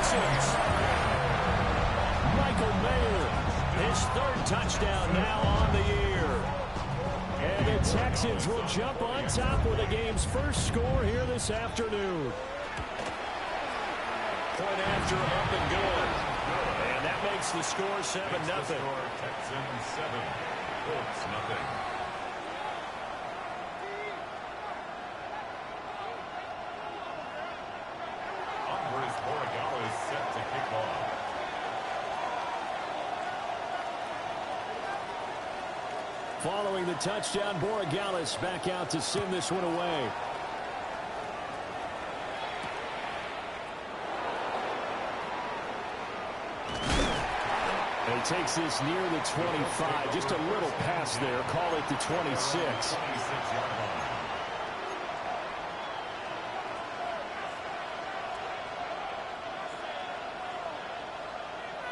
Texans. Michael Mayer, his third touchdown now on the year. And the Texans will jump on top with the game's first score here this afternoon. Point after up and good. And that makes the score 7-0. Texans 7, Colts 0. Set to kick off. Following the touchdown, Borregales back out to send this one away. And he takes this near the 25. Just a little pass there. Call it the 26. 26-yard line.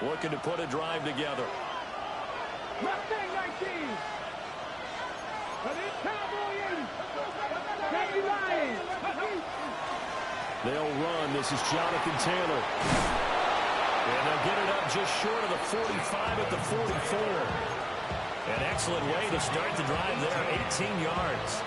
Looking to put a drive together. They'll run. This is Jonathan Taylor. And they'll get it up just short of the 45 at the 44. An excellent way to start the drive there, 18 yards.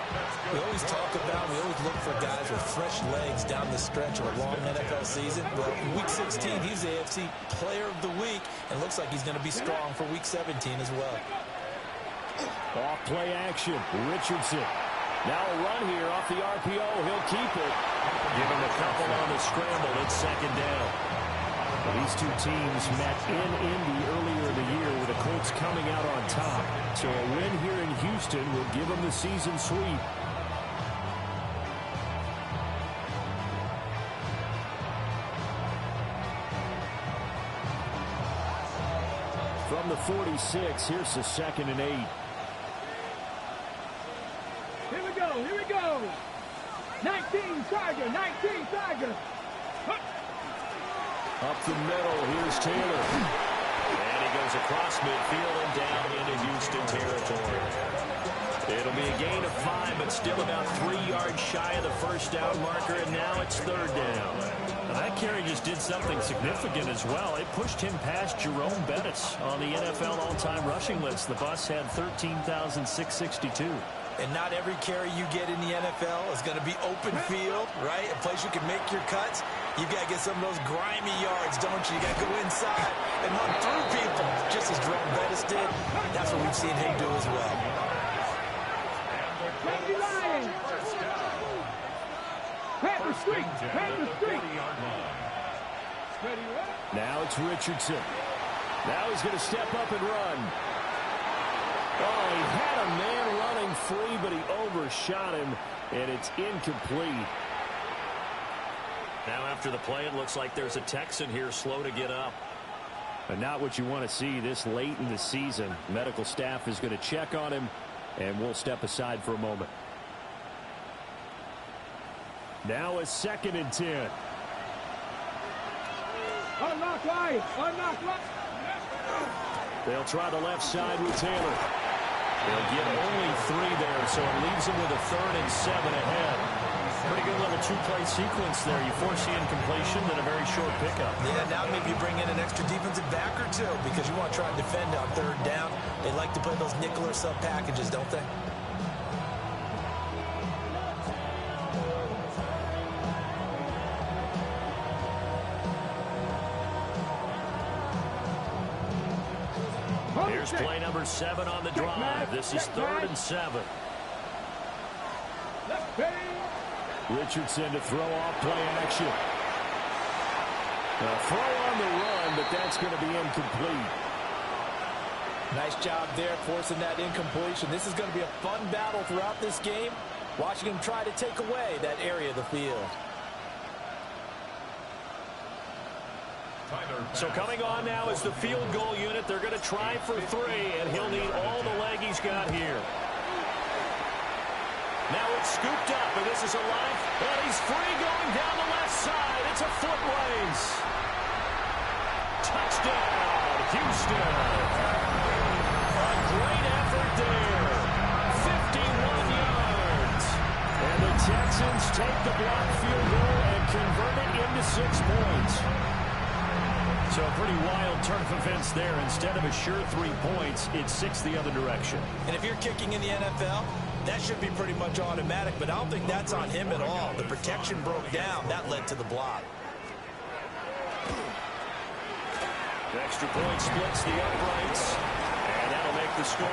We always talk about, we always look for guys with fresh legs down the stretch of a long NFL season. Well, in Week 16, he's the AFC Player of the Week, and looks like he's going to be strong for Week 17 as well. Off play action, Richardson. Now a run here off the RPO. He'll keep it. Give him a couple on the scramble. It's second down. These two teams met in Indy earlier in the year with the Colts coming out on top. So a win here in Houston will give them the season sweep. From the 46, here's the 2nd and 8. Here we go. 19 Tiger, 19 Tiger. Up the middle, here's Taylor. And he goes across midfield and down into Houston territory. It'll be a gain of 5, but still about 3 yards shy of the first down marker, and now it's third down. And that carry just did something significant as well. It pushed him past Jerome Bettis on the NFL all-time rushing list. The bus had 13,662. And not every carry you get in the NFL is going to be open field, right? A place you can make your cuts. You got to get some of those grimy yards, don't you? You got to go inside and run through people, just as Jerome Bettis did. That's what we've seen him do as well. Now it's Richardson. Now he's going to step up and run. Oh, he had a man running free, but he overshot him, and it's incomplete. Now after the play, it looks like there's a Texan here slow to get up. And not what you want to see this late in the season. Medical staff is going to check on him, and we'll step aside for a moment. Now a 2nd and 10. Unlock line. They'll try the left side with Taylor. They'll get only 3 there, so it leaves them with a 3rd and 7 ahead. Pretty good little 2-play sequence there. You foresee incompletion, then a very short pickup. Yeah, now maybe you bring in an extra defensive back or two because you want to try and defend on 3rd down. They like to play those nickel or sub packages, don't they? Here's play number 7 on the drive. This is 3rd and 7. Richardson to throw off play action. A throw on the run, but that's going to be incomplete. Nice job there forcing that incompletion. This is going to be a fun battle throughout this game. Watching him try to take away that area of the field. So coming on now is the field goal unit. They're going to try for 3, and he'll need all the leg he's got here. Now it's scooped up, and this is a life, and he's free going down the left side. It's a foot race. Touchdown, Houston. A great effort there. 51 yards. And the Texans take the blocked field goal and convert it into 6 points. So a pretty wild turn of events there. Instead of a sure 3 points, it's 6 the other direction. And if you're kicking in the NFL, that should be pretty much automatic, but I don't think that's on him at all. The protection broke down. That led to the block. The extra point splits the uprights, and that'll make the score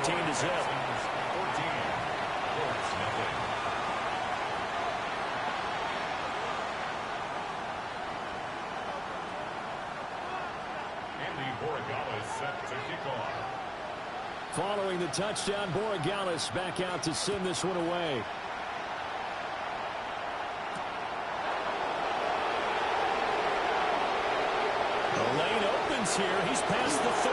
14-0. Set to kick off. Following the touchdown, Borregales back out to send this one away. The lane opens here. He's past the 30.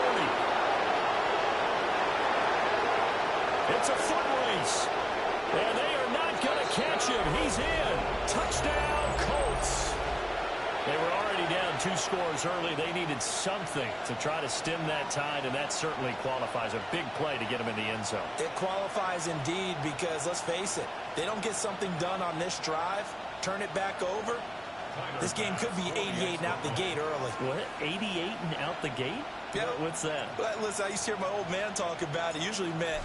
It's a foot race. And they are not going to catch him. He's in. Touchdown, Colts. They were already down 2 scores early. They needed something to try to stem that tide, and that certainly qualifies. A big play to get them in the end zone. It qualifies indeed because, let's face it, they don't get something done on this drive, turn it back over, this game could be 88 and out the gate early. What? 88 and out the gate? Yeah. What's that? Well, listen, I used to hear my old man talk about it. Usually meant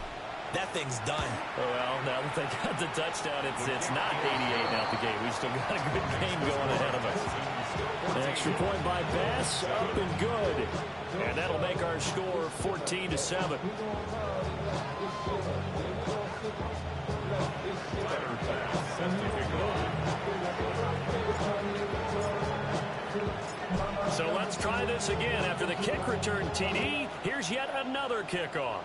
that thing's done. Well, now that they got the touchdown, it's not 88 and out the gate. We still got a good game going ahead of us. An extra point by Bass, up and good. And that'll make our score 14-7. So let's try this again. After the kick return TD, here's yet another kickoff.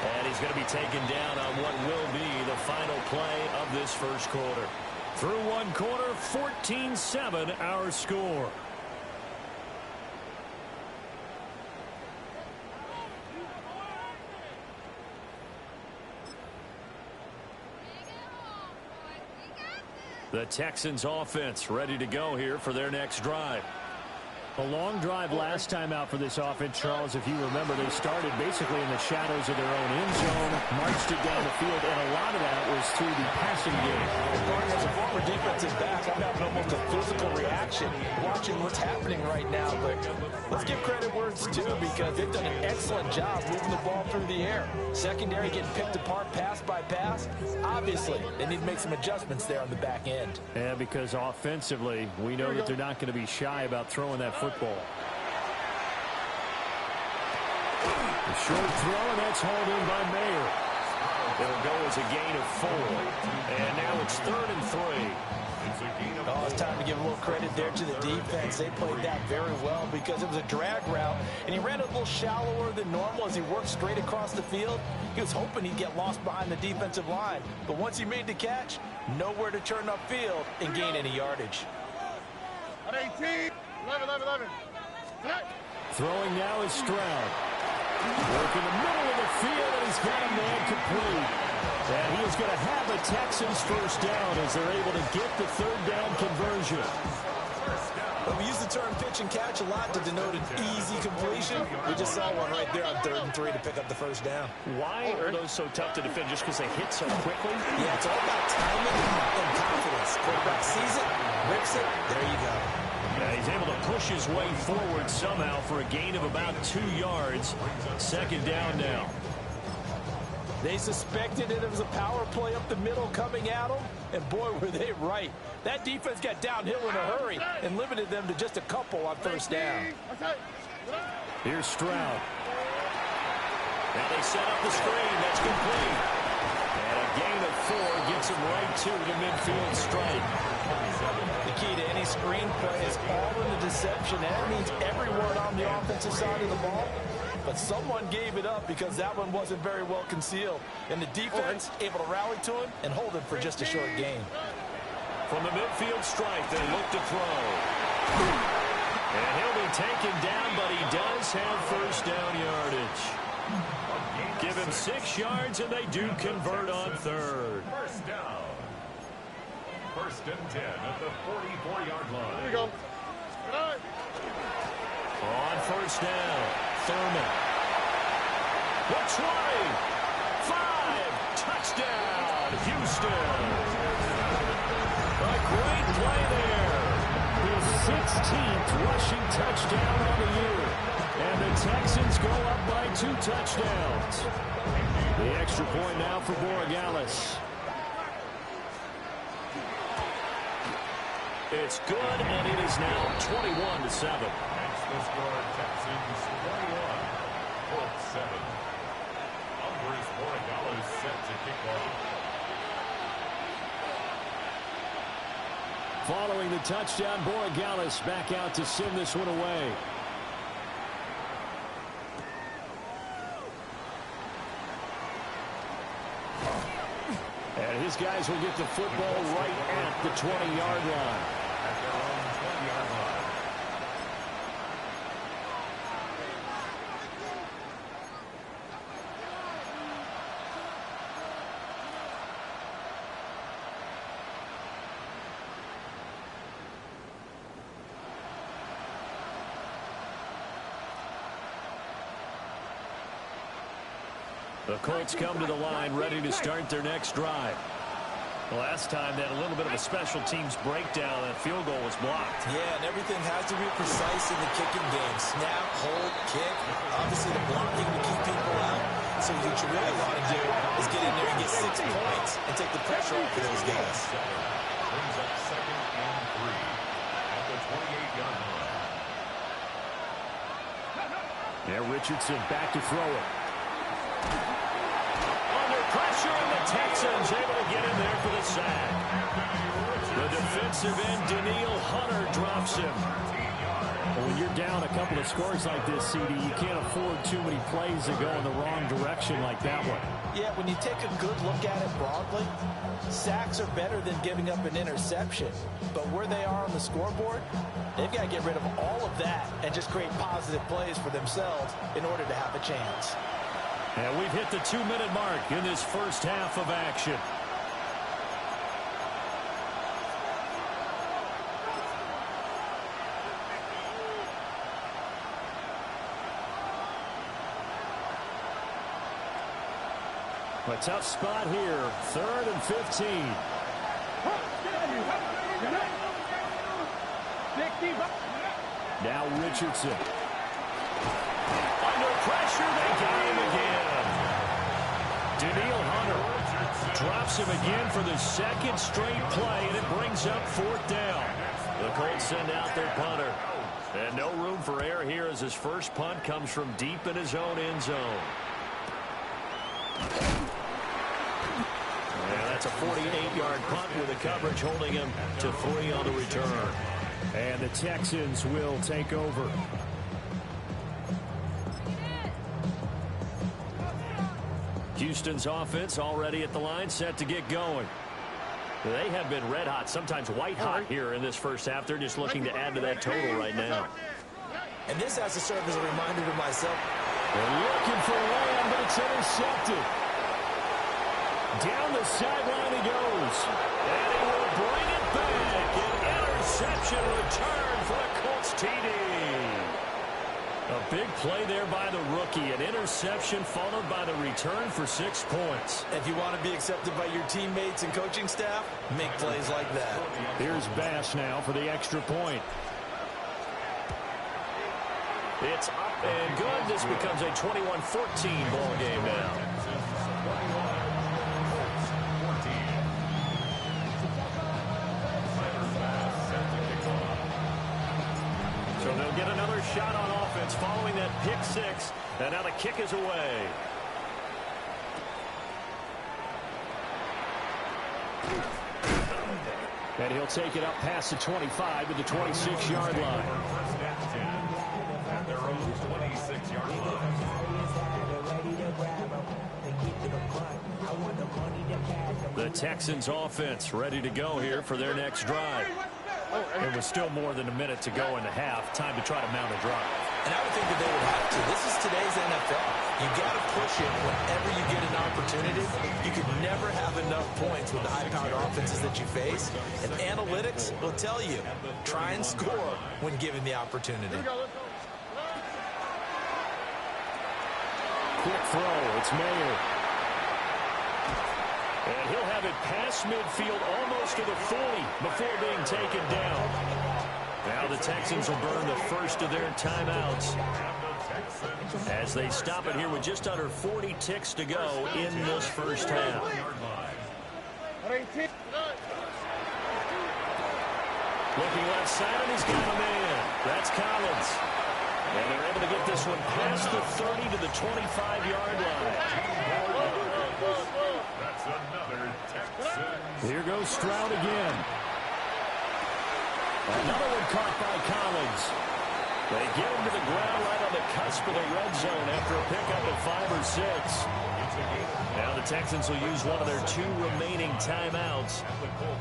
And he's going to be taken down on what will be the final play of this first quarter. Through one quarter, 14-7 our score. The Texans offense ready to go here for their next drive. A long drive last time out for this offense, Charles. If you remember, they started basically in the shadows of their own end zone, marched it down the field, and a lot of that was through the passing game. As a former defensive back, I'm having almost a physical reaction watching what's happening right now. But let's give credit where it's due because they've done an excellent job moving the ball through the air. Secondary getting picked apart pass by pass. Obviously, they need to make some adjustments there on the back end. Yeah, because offensively, we know that they're not going to be shy about throwing that football. The short throw, and that's hauled in by Mayer. It'll go as a gain of 4. And now it's 3rd and 3. Oh, it's time to give a little credit there to the defense. They played that very well because it was a drag route, and he ran a little shallower than normal as he worked straight across the field. He was hoping he'd get lost behind the defensive line, but once he made the catch, nowhere to turn upfield and gain any yardage. 18, 11. Throwing now is Stroud. Work in the middle of the field, and he's got a man complete. And he is going to have a Texans first down as they're able to get the 3rd down conversion. Well, we use the term pitch and catch a lot to denote an easy completion. We just saw one right there on 3rd and 3 to pick up the first down. Why are those so tough to defend? Just because they hit so quickly? Yeah, it's all about timing and confidence. Quarterback sees it, rips it, there you go. Yeah, he's able to push his way forward somehow for a gain of about 2 yards. 2nd down now. They suspected it was a power play up the middle coming at them, and boy, were they right. That defense got downhill in a hurry and limited them to just a couple on 1st down. Here's Stroud. Now they set up the screen. That's complete. And a gain of 4 gets him right to the midfield strike. The key to any screen play is all in the deception. That means everyone on the offensive side of the ball. But someone gave it up because that one wasn't very well concealed. And the defense able to rally to him and hold him for just a short gain. From the midfield strike, they look to throw. And he'll be taken down, but he does have 1st down yardage. Give him 6 yards, and they do convert on 3rd. 1st down. 1st and 10 at the 44-yard line. Here we go. On 1st down, Thurman. Looks right. 5. Touchdown, Houston. A great play there. His 16th rushing touchdown on the year. And the Texans go up by 2 touchdowns. The extra point now for Borregales. It's good, and it is now 21-7. That's the score. Texans 21, Colts 7. Andres Borregales set to kick off. Following the touchdown, Borregales back out to send this one away. And his guys will get the football right at the 20-yard line. At their own 20-yard line. The Colts come to the line ready to start their next drive. Last time they had a little bit of a special teams breakdown. That field goal was blocked. Yeah, and everything has to be precise in the kicking game. Snap, hold, kick. Obviously the blocking to keep people out. So what you really want to do is get in there and get 6 points and take the pressure off of those guys. Brings up 2nd and 3 at the 28-yard line. There, Richardson back to throw it. Under pressure, and the Texans able to get in there for the sack. The defensive end, Daniil Hunter, drops him. Well, when you're down a couple of scores like this, CD, you can't afford too many plays that go in the wrong direction like that one. Yeah, when you take a good look at it broadly, sacks are better than giving up an interception. But where they are on the scoreboard, they've got to get rid of all of that and just create positive plays for themselves in order to have a chance. And we've hit the 2-minute mark in this first half of action. A tough spot here, 3rd and 15. Now Richardson. Under pressure, they got him again. Daniil Hunter drops him again for the 2nd straight play, and it brings up 4th down. The Colts send out their punter. And no room for error here as his first punt comes from deep in his own end zone. And that's a 48-yard punt with the coverage holding him to 3 on the return. And the Texans will take over. Houston's offense already at the line, set to get going. They have been red hot, sometimes white hot here in this first half. They're just looking to add to that total right now. And this has to serve as a reminder to myself. They're looking for one, but it's intercepted. Down the sideline he goes. And he will bring it back. An interception return for the Colts TD. A big play there by the rookie. An interception followed by the return for 6 points. If you want to be accepted by your teammates and coaching staff, make plays like that. Here's Bass now for the extra point. It's up and good. This becomes a 21-14 ball game now. So they'll get another shot on offense following that pick 6. And now the kick is away. And he'll take it up past the 25 to the 26-yard line. First and 10 at their own 26-yard line. The Texans offense ready to go here for their next drive. It was still more than a minute to go in the half. Time to try to mount a drive. And I would think that they would have to. This is today's NFL. You got to push it whenever you get an opportunity. You can never have enough points with the high-powered offenses that you face. And analytics will tell you, try and score when given the opportunity. Quick throw. It's Mayer. And he'll have it past midfield almost to the 40 before being taken down. Now the Texans will burn the first of their timeouts as they stop it here with just under 40 ticks to go in this first half. Looking left side, and he's got a man. That's Collins. And they're able to get this one past the 30 to the 25-yard line. That's another Texan. Here goes Stroud again. Another one caught by Collins. They get him to the ground right on the cusp of the red zone after a pickup of 5 or 6. Now the Texans will use one of their 2 remaining timeouts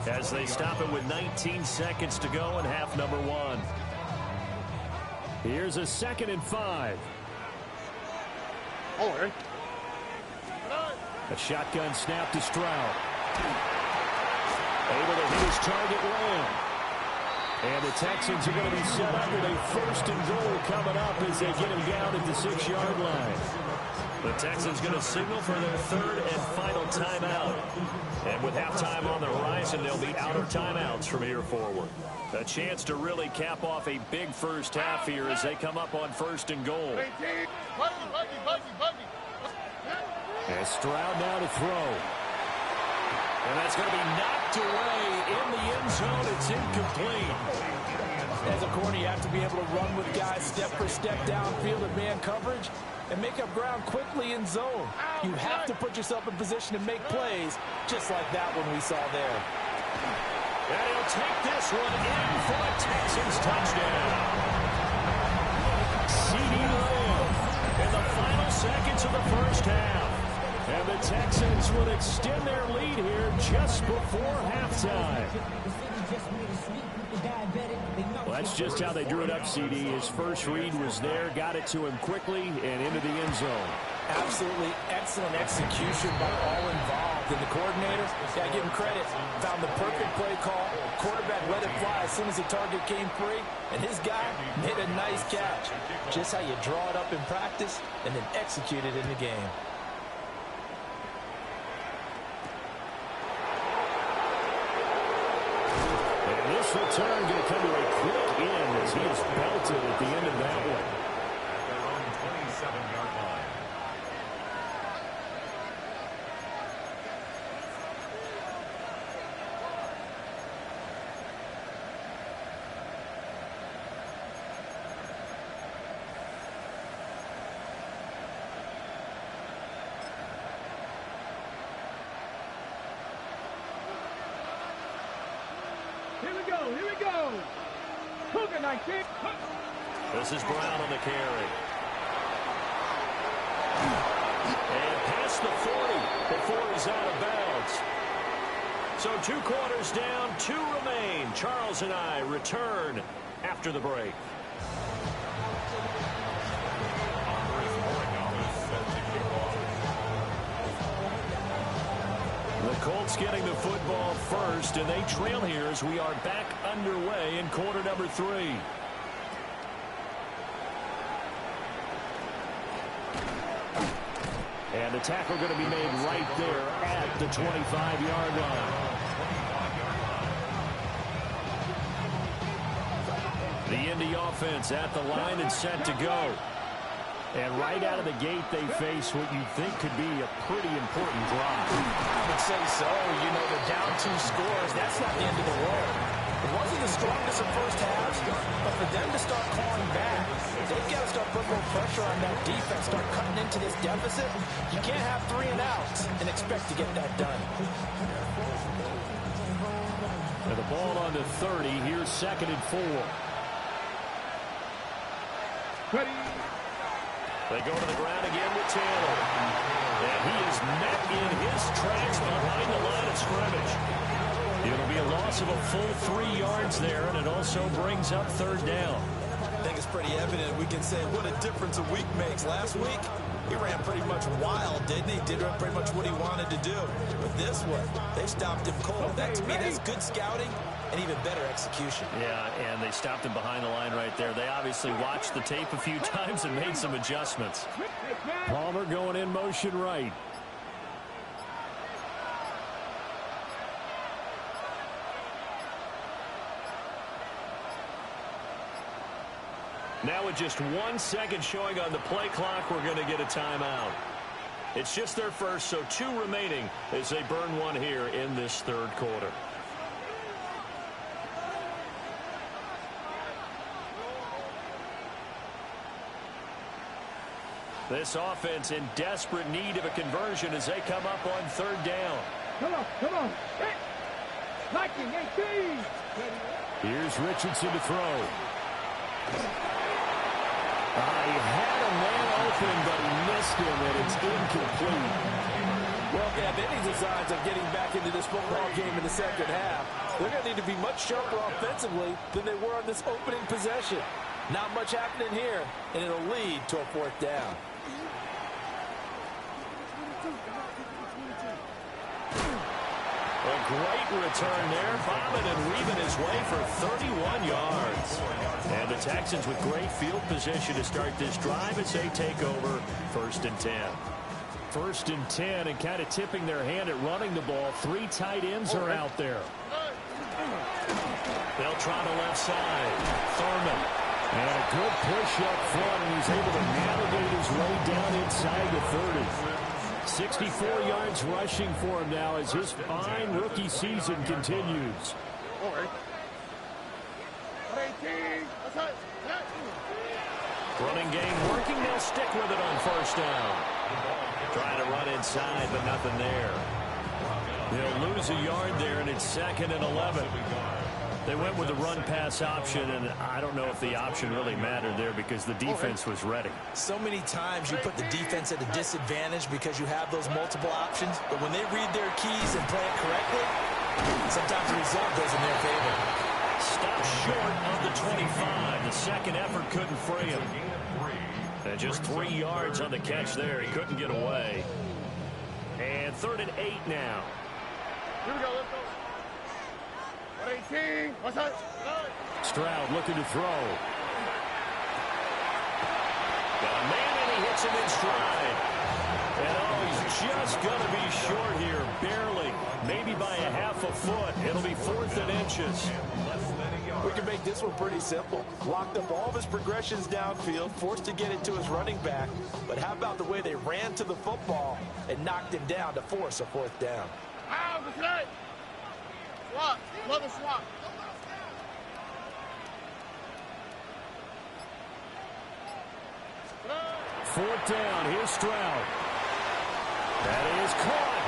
as they stop it with 19 seconds to go in half number 1. Here's a 2nd and 5. A shotgun snap to Stroud. Able to hit his target man. And the Texans are going to be set up with a 1st and goal coming up as they get him down at the 6-yard line. The Texans going to signal for their 3rd and final timeout. And with halftime on the horizon, they'll be out of timeouts from here forward. A chance to really cap off a big first half here as they come up on 1st and goal. And Stroud now to throw. And that's going to be knocked away in the end zone. It's incomplete. As a corner, you have to be able to run with guys step for step downfield in man coverage and make up ground quickly in zone. You have to put yourself in position to make plays, just like that one we saw there. And he'll take this one in for a Texans touchdown. CeeDee Lamb in the final seconds of the first half. And the Texans will extend their lead here just before halftime. Well, that's just how they drew it up, CD. His first read was there, got it to him quickly, and into the end zone. Absolutely excellent execution by all involved. And the coordinator, got to give him credit, found the perfect play call. Quarterback let it fly as soon as the target came free, and his guy made a nice catch. Just how you draw it up in practice and then execute it in the game. This return going to come to a quick end as he is belted at the end of that one. At their own 27-yard line. Here we go. Cougar 19. This is Brown on the carry. And past the 40 before he's out of bounds. So 2 quarters down, 2 remain. Charles and I return after the break. The Colts getting the football first, and they trail here as we are back underway in quarter number 3. And the tackle going to be made right there at the 25-yard line. The Indy offense at the line and set to go. And right out of the gate, they face what you think could be a pretty important drive. I would say so. You know, they're down 2 scores. That's not the end of the world. It wasn't the strongest of first halves, but for them to start clawing back, they've got to start putting more pressure on that defense, start cutting into this deficit. You can't have 3 and outs and expect to get that done. And the ball on the 30. Here's 2nd and 4. Ready. They go to the ground again with Taylor. And he is met in his tracks behind the line of scrimmage. It'll be a loss of a full 3 yards there, and it also brings up 3rd down. I think it's pretty evident. We can say what a difference a week makes. Last week, he ran pretty much wild, didn't he? Did pretty much what he wanted to do. But this one, they stopped him cold. That, to me, that's good scouting and even better execution. Yeah, and they stopped him behind the line right there. They obviously watched the tape a few times and made some adjustments. Palmer going in motion right. Now with just 1 second showing on the play clock, we're going to get a timeout. It's just their first, so 2 remaining as they burn one here in this third quarter. This offense in desperate need of a conversion as they come up on third down. Come on, come on. Hey. Liking 18. Here's Richardson to throw. He had a man open, but he missed him, and it's incomplete. Well, if they have any designs of getting back into this football game in the second half, they're going to need to be much sharper offensively than they were on this opening possession. Not much happening here, and it'll lead to a fourth down. A great return there, bombing and weaving his way for 31 yards. And the Texans with great field position to start this drive as they take over 1st and 10. 1st and 10, and kind of tipping their hand at running the ball. 3 tight ends are out there. They'll try the left side. Thurman. And a good push up front, and he's able to navigate his way down inside the 30. 64 yards rushing for him now as his fine rookie season continues. Running game working. They'll stick with it on 1st down. Trying to run inside, but nothing there. They'll lose a yard there, and it's 2nd and 11. They went with the run-pass option, and I don't know if the option really mattered there because the defense was ready. So many times you put the defense at a disadvantage because you have those multiple options, but when they read their keys and play it correctly, sometimes the result goes in their favor. Stopped short of the 25. The second effort couldn't free him. And just 3 yards on the catch there. He couldn't get away. And 3rd and 8 now. Here we go, let's go. 18. What's that? Stroud looking to throw. Got a man, and he hits him in stride. And he's just going to be short here, barely. Maybe by a half a foot. It'll be 4th and inches. We can make this one pretty simple. Locked up all of his progressions downfield, forced to get it to his running back. But how about the way they ran to the football and knocked him down to force a 4th down? Swap. Another swap. Fourth down. Here's Stroud. That is caught.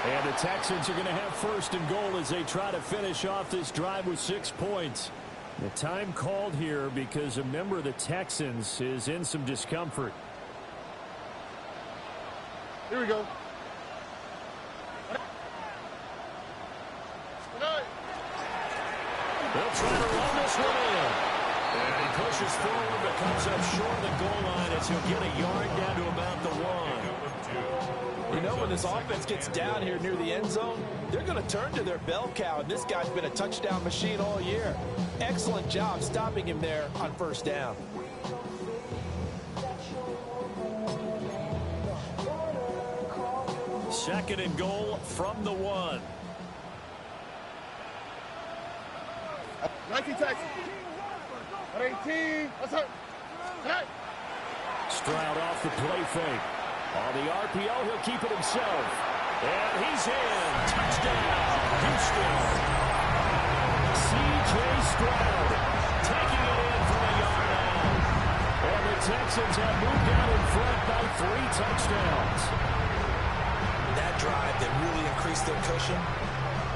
And the Texans are going to have 1st and goal as they try to finish off this drive with 6 points. The time called here because a member of the Texans is in some discomfort. Here we go. They'll try to run this one in. And he pushes forward but comes up short of the goal line as he'll get a yard down to about the 1. You know, when this offense gets down here near the end zone, they're going to turn to their bell cow, and this guy's been a touchdown machine all year. Excellent job stopping him there on 1st down. Second and goal from the 1. 19 Texas. 18. What's up? Stroud off the play fake. On the RPO, he'll keep it himself. And he's in. Touchdown, Houston. C.J. Stroud taking it in from a yard out. And the Texans have moved out in front by 3 touchdowns. That drive that really increased their cushion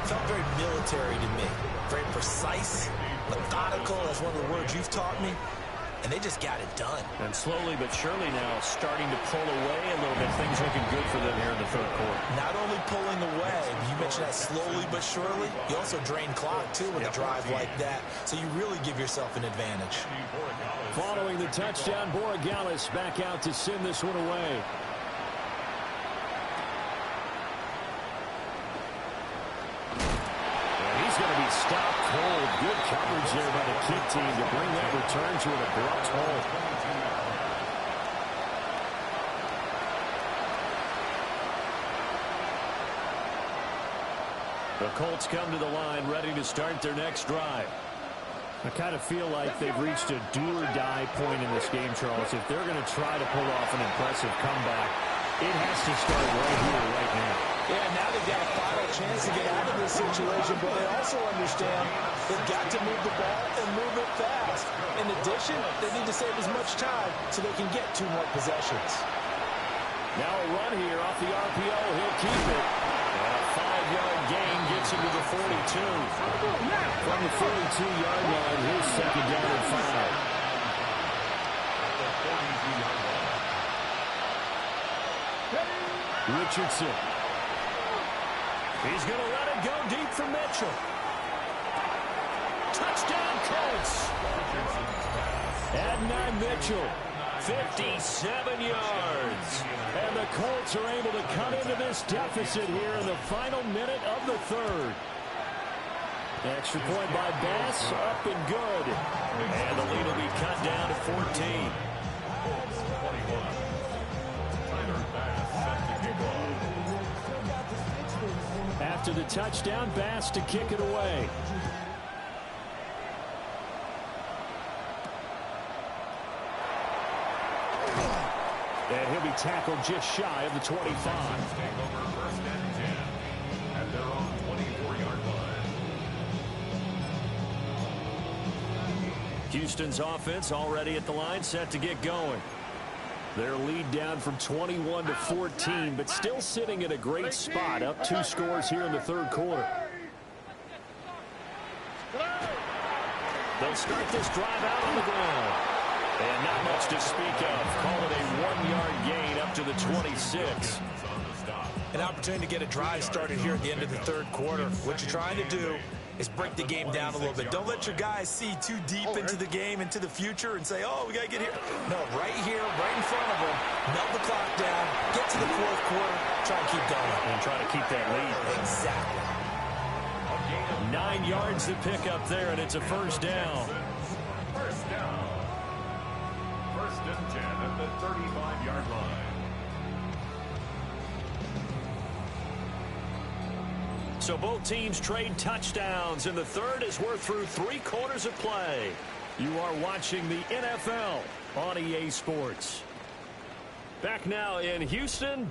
felt very military to me. Very precise, methodical, that's one of the words you've taught me. And they just got it done. And slowly but surely now starting to pull away a little bit. Things looking good for them here in the 3rd quarter. Not only pulling away, you mentioned that slowly but surely. You also drain clock, too, with a drive like that. So you really give yourself an advantage. Following the touchdown, Borregales back out to send this one away. Going to be stopped cold. Good coverage there by the kick team to bring that return to an abrupt halt. The Colts come to the line ready to start their next drive. I kind of feel like they've reached a do-or-die point in this game, Charles. If they're going to try to pull off an impressive comeback, it has to start right here, right now. Yeah, now they've got a final chance to get out of this situation, but they also understand they've got to move the ball and move it fast. In addition, they need to save as much time so they can get 2 more possessions. Now a run here off the RPO. He'll keep it. And a 5-yard gain gets him to the 42. From the 42-yard line, here's second down and 5. Richardson. He's going to let it go deep for Mitchell. Touchdown, Colts. Adnan Mitchell, 57 yards. And the Colts are able to cut into this deficit here in the final minute of the third. Extra point by Bass, up and good. And the lead will be cut down to 14. After the touchdown, Bass to kick it away. And he'll be tackled just shy of the 25. First and 10 at their own 24-yard line. Houston's offense already at the line, set to get going. Their lead down from 21 to 14, but still sitting in a great spot, up 2 scores here in the third quarter. They'll start this drive out on the ground. And not much to speak of. Call it a 1-yard gain up to the 26. An opportunity to get a drive started here at the end of the third quarter. What you're trying to do is break the game down a little bit. Don't let your guys see too deep into the game, into the future, and say, oh, we got to get here. No, right here, right in front of them, melt the clock down, get to the fourth quarter, try and keep going. And try to keep that lead. Exactly. 9 yards to pick up there, and it's a first down. First down. First and 10 at the 35-yard line. So both teams trade touchdowns, and the third as we're through 3 quarters of play. You are watching the NFL on EA Sports. Back now in Houston.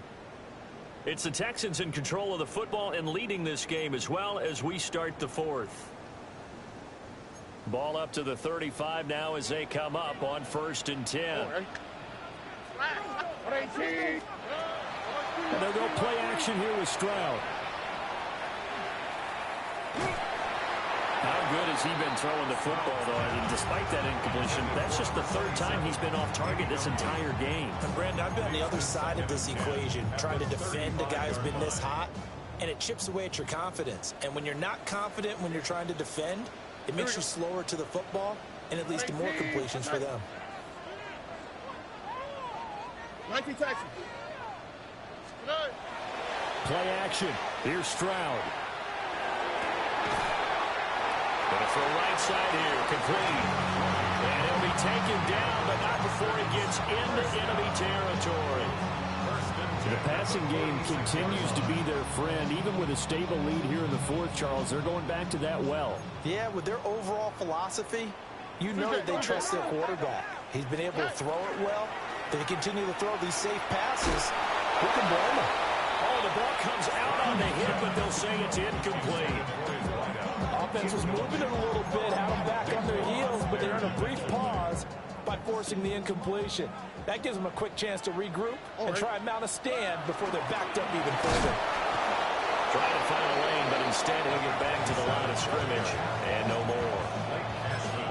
It's the Texans in control of the football and leading this game as well as we start the fourth. Ball up to the 35 now as they come up on 1st and 10. And they'll go play action here with Stroud. How good has he been throwing the football, though? I mean, despite that incompletion, that's just the 3rd time he's been off target this entire game. And Brandon, I've been on the other side of this equation, trying to defend a guy who's been this hot, and it chips away at your confidence. And when you're not confident when you're trying to defend, it makes you slower to the football, and it leads to more completions for them. Play action. Here's Stroud. Gonna throw right side here, complete. And he'll be taken down, but not before he gets into enemy territory. The passing game continues to be their friend, even with a stable lead here in the fourth, Charles. They're going back to that well. Yeah, with their overall philosophy, you know that they trust their quarterback. He's been able to throw it well. They continue to throw these safe passes. Who can blame them? Oh, the ball comes out on the hit, but they'll say it's incomplete. Offense was moving it a little bit, had them back on their heels, but they're in a brief pause by forcing the incompletion. That gives them a quick chance to regroup and try and mount a stand before they're backed up even further. Trying to find a lane, but instead he'll get back to the line of scrimmage and no more.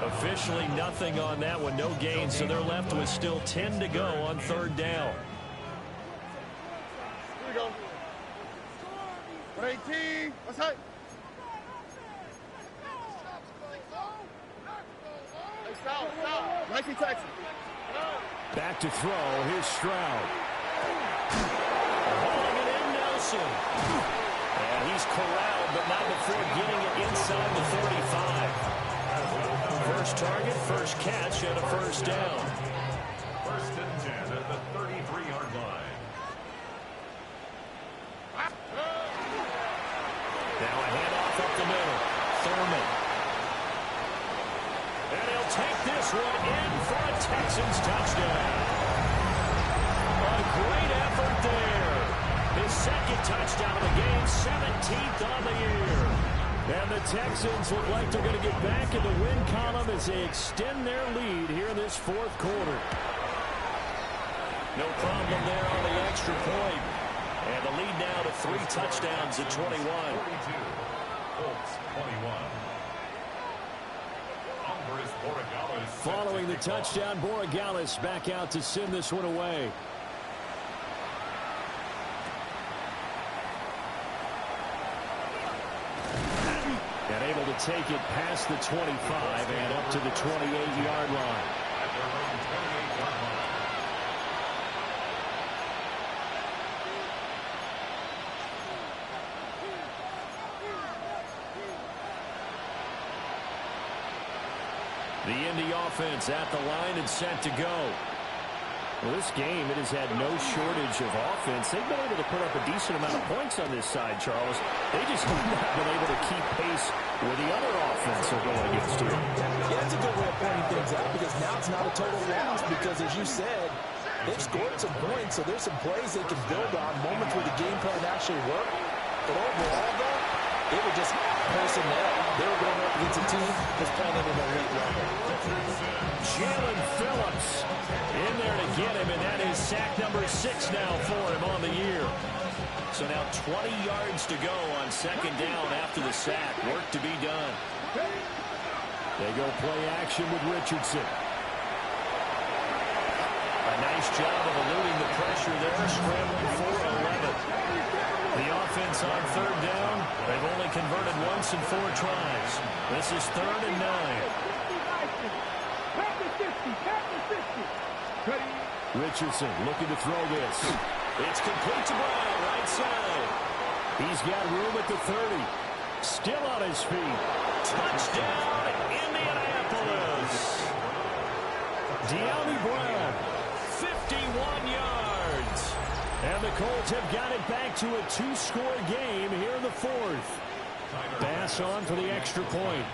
Officially nothing on that one, no gain, so they're left with still 10 to go on 3rd down. Here we go. 118. What's up? Stop. Nike Texas. Back to throw. Here's Stroud. Hauling it in, Nelson. And he's corralled, but not before getting it inside the 35. First target, first catch, and a first down. First and 10 at the 33-yard line. Now a handoff up the middle. Thurman. And he'll take this one in for a Texans touchdown. A great effort there. His second touchdown of the game, 17th on the year. And the Texans look like they're going to get back in the win column as they extend their lead here in this fourth quarter. No problem there on the extra point. And the lead now to 3 touchdowns at 21. 42. Colts 21. Following the touchdown, Borregales back out to send this one away. And able to take it past the 25 and up to the 28-yard line. At their own 28-yard line. The Indy offense at the line and set to go. Well, this game, it has had no shortage of offense. They've been able to put up a decent amount of points on this side, Charles. They just have not been able to keep pace with the other offense they're going against here. Yeah, that's a good way of pointing things out because now it's not a total loss because, as you said, they've scored some points, so there's some plays they can build on, moments where the game plan actually worked. But overall, though, it was just personnel. They were going up against a team that's playing at an elite level. Jalen Phillips in there to get him, and that is sack number 6 now for him on the year. So now 20 yards to go on second down after the sack. Work to be done. They go play action with Richardson. A nice job of eluding the pressure there, scrambling for 11. The offense on third down. They've only converted once in 4 tries. This is 3rd and 9. Richardson looking to throw this. It's complete to Brown, right side. He's got room at the 30. Still on his feet. Touchdown, Indianapolis. De'Ami Brown, 51 yards. And the Colts have got it back to a 2-score game here in the 4th. Bass on for the extra point.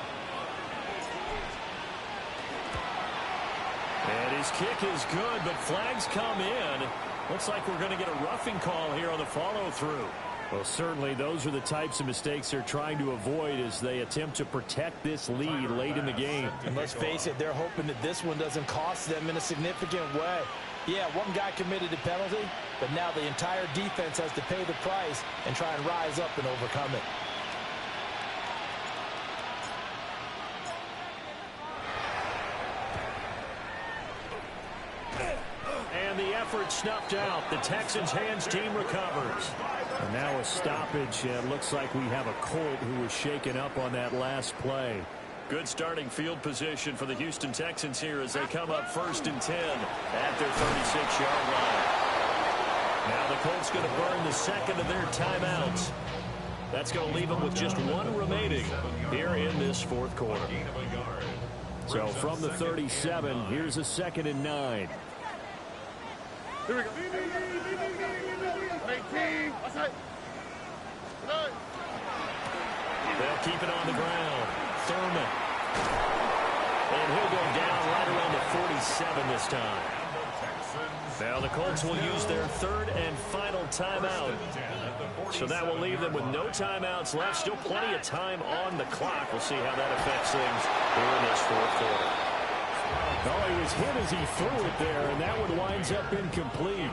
And his kick is good, but flags come in. Looks like we're going to get a roughing call here on the follow-through. Well, certainly those are the types of mistakes they're trying to avoid as they attempt to protect this lead late in the game. And let's face it, they're hoping that this one doesn't cost them in a significant way. Yeah, one guy committed a penalty, but now the entire defense has to pay the price and try and rise up and overcome it. And the effort snuffed out. The Texans' hands team recovers. And now a stoppage, and looks like we have a Colt who was shaken up on that last play. Good starting field position for the Houston Texans here as they come up 1st and 10 at their 36-yard line. Now the Colts going to burn the second of their timeouts. That's going to leave them with just 1 remaining here in this 4th quarter. So from the 37, here's a 2nd and 9. Here we go. 19. They'll keep it on the ground. Thurman. And he'll go down right around the 47 this time. Now the Colts will use their 3rd and final timeout. So that will leave them with no timeouts left. Still plenty of time on the clock. We'll see how that affects things here in this 4th quarter. Oh, he was hit as he threw it there, and that one winds up incomplete.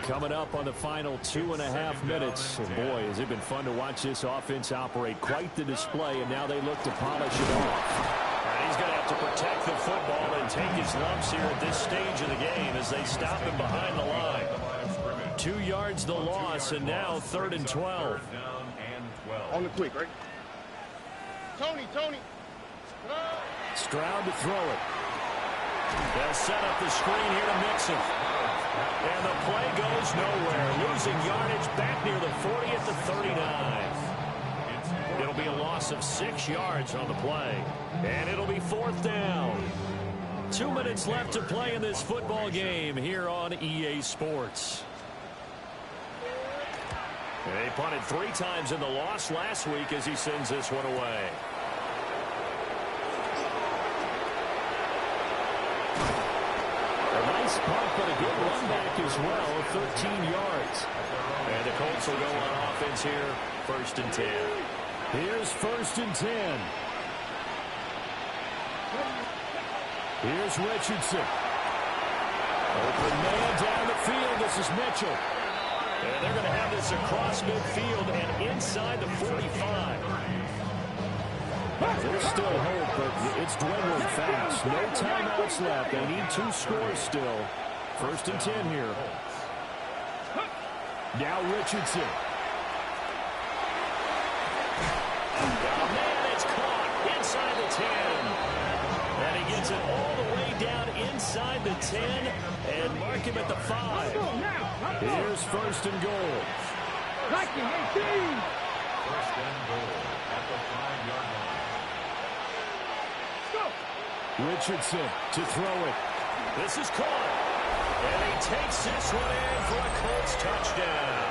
Coming up on the final 2.5 minutes. And boy, has it been fun to watch this offense operate. Quite the display, and now they look to polish it off. And he's going to have to protect the football and take his lumps here at this stage of the game as they stop him behind the line. 2 yards the loss, and now 3rd and 12. On the quick, right? Tony. Stroud to throw it. They'll set up the screen here to Mixon. And the play goes nowhere. Losing yardage back near the 40 at the 39. It'll be a loss of 6 yards on the play. And it'll be 4th down. 2 minutes left to play in this football game here on EA Sports. They punted 3 times in the loss last week as he sends this one away. Nice punt, but a good run back as well, 13 yards. And the Colts will go on offense here, 1st and 10. Here's 1st and 10. Here's Richardson. Open man down the field. This is Mitchell. And they're going to have this across midfield and inside the 45. There's still hope, but it's dwindling fast. No timeouts left. They need 2 scores still. 1st and 10 here. Now Richardson. Oh, man, it's caught inside the 10. And he gets it all the way down inside the 10 and mark him at the 5. Here's 1st and goal. Liking 18. 1st and goal at the 5-yard line. Richardson to throw it. This is caught. And he takes this one in for a Colts touchdown.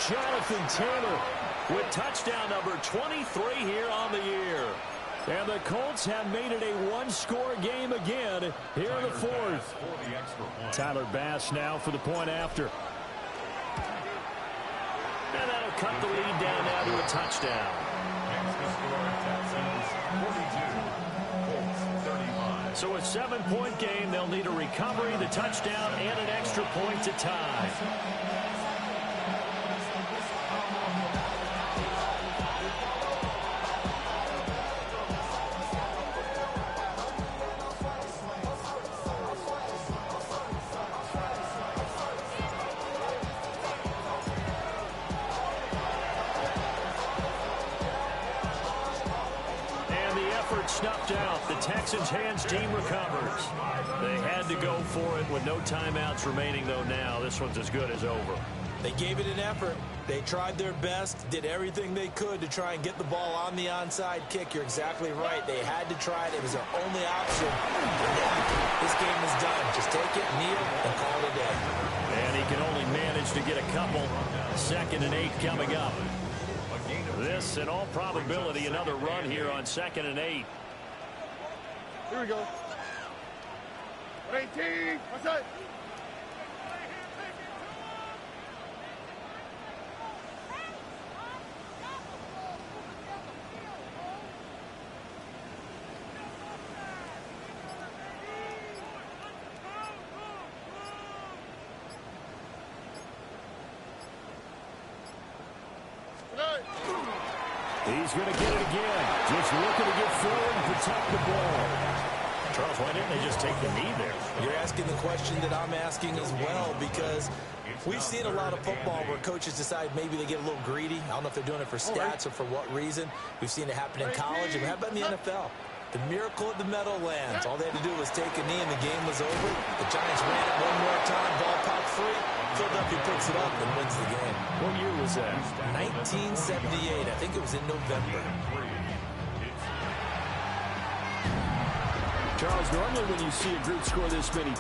Jonathan Taylor with touchdown number 23 here on the year. And the Colts have made it a 1-score game again here in the 4th. Tyler Bass now for the point after. And that'll cut the lead down now to a touchdown. Next to score, Texans 42, Colts 35. So a 7-point game. They'll need a recovery, the touchdown, and an extra point to tie. Snuffed out. The Texans' hands team recovers. They had to go for it with no timeouts remaining, though, now. This one's as good as over. They gave it an effort. They tried their best, did everything they could to try and get the ball on the onside kick. You're exactly right. They had to try it. It was their only option. And then this game is done. Just take it, kneel, and call it a day. And he can only manage to get a couple. 2nd and 8 coming up. This, in all probability, another run here on 2nd and 8. Here we go. 18. What's that? He's going to get it again. Just looking to get forward and protect the ball. Charles, why didn't they just take the knee there? You're asking the question that I'm asking as well, because we've seen a lot of football where coaches decide maybe they get a little greedy. I don't know if they're doing it for stats or for what reason. We've seen it happen in college, and how about in the NFL? The miracle of the Meadowlands. All they had to do was take a knee, and the game was over. The Giants ran it one more time. Ball popped free. Philadelphia picks it up and wins the game. What year was that? 1978. I think it was in November. Charles, normally when you see a group score this many